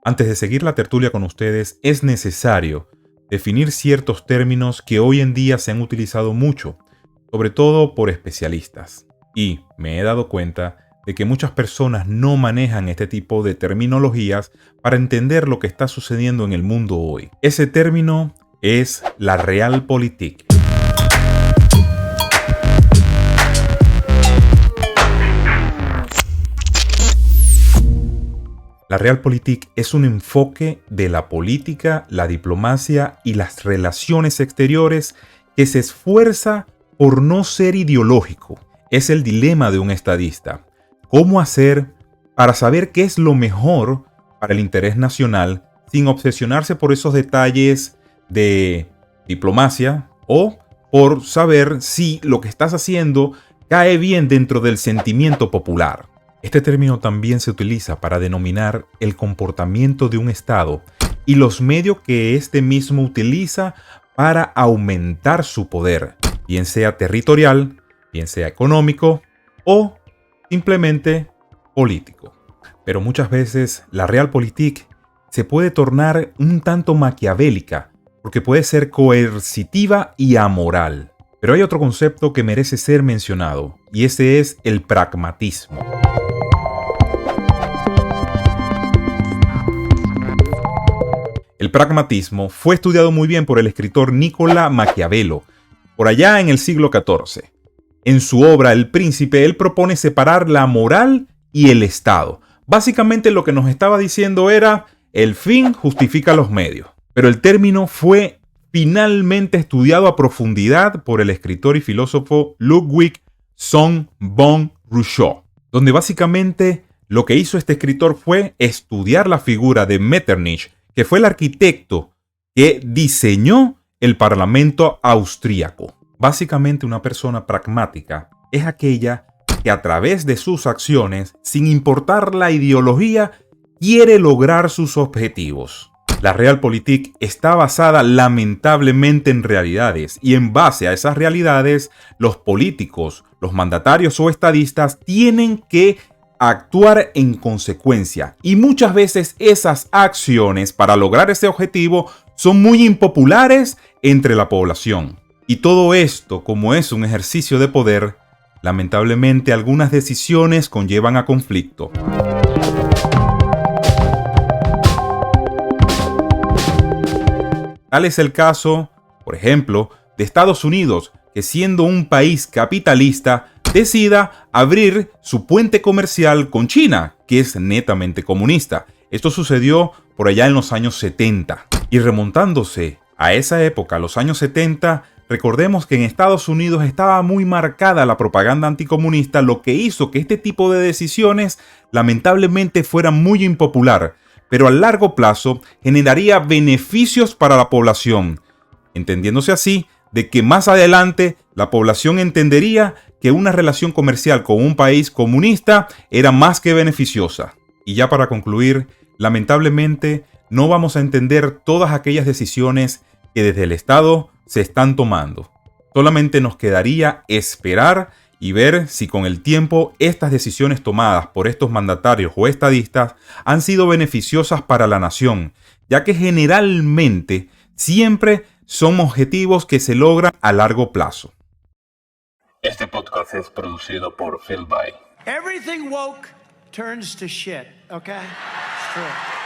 Antes de seguir la tertulia con ustedes, es necesario definir ciertos términos que hoy en día se han utilizado mucho, sobre todo por especialistas. Y me he dado cuenta de que muchas personas no manejan este tipo de terminologías para entender lo que está sucediendo en el mundo hoy. Ese término es la Realpolitik. La Realpolitik es un enfoque de la política, la diplomacia y las relaciones exteriores que se esfuerza por no ser ideológico. Es el dilema de un estadista. ¿Cómo hacer para saber qué es lo mejor para el interés nacional sin obsesionarse por esos detalles de diplomacia o por saber si lo que estás haciendo cae bien dentro del sentimiento popular? Este término también se utiliza para denominar el comportamiento de un Estado y los medios que éste mismo utiliza para aumentar su poder, bien sea territorial, bien sea económico o simplemente político. Pero muchas veces la Realpolitik se puede tornar un tanto maquiavélica porque puede ser coercitiva y amoral. Pero hay otro concepto que merece ser mencionado y ese es el pragmatismo. El pragmatismo fue estudiado muy bien por el escritor Niccolo Maquiavelo, por allá en el siglo XIV. En su obra El Príncipe, él propone separar la moral y el Estado. Básicamente lo que nos estaba diciendo era, el fin justifica los medios. Pero el término fue finalmente estudiado a profundidad por el escritor y filósofo Ludwig von Rousseau, donde básicamente lo que hizo este escritor fue estudiar la figura de Metternich, que fue el arquitecto que diseñó el Parlamento austríaco. Básicamente una persona pragmática es aquella que a través de sus acciones, sin importar la ideología, quiere lograr sus objetivos. La Realpolitik está basada lamentablemente en realidades y en base a esas realidades, los políticos, los mandatarios o estadistas tienen que actuar en consecuencia y muchas veces esas acciones para lograr ese objetivo son muy impopulares entre la población. Y todo esto, como es un ejercicio de poder, lamentablemente algunas decisiones conllevan a conflicto. Tal es el caso, por ejemplo, de Estados Unidos, que siendo un país capitalista, decida abrir su puente comercial con China, que es netamente comunista. Esto sucedió por allá en los años 70. Y remontándose a esa época, los años 70, recordemos que en Estados Unidos estaba muy marcada la propaganda anticomunista, lo que hizo que este tipo de decisiones lamentablemente fueran muy impopular, pero a largo plazo generaría beneficios para la población, entendiéndose así de que más adelante la población entendería que una relación comercial con un país comunista era más que beneficiosa. Y ya para concluir, lamentablemente no vamos a entender todas aquellas decisiones que desde el Estado se están tomando. Solamente nos quedaría esperar y ver si con el tiempo estas decisiones tomadas por estos mandatarios o estadistas han sido beneficiosas para la nación, ya que generalmente siempre son objetivos que se logran a largo plazo. Este podcast es producido por Phil By. Everything woke turns to shit, okay? It's true.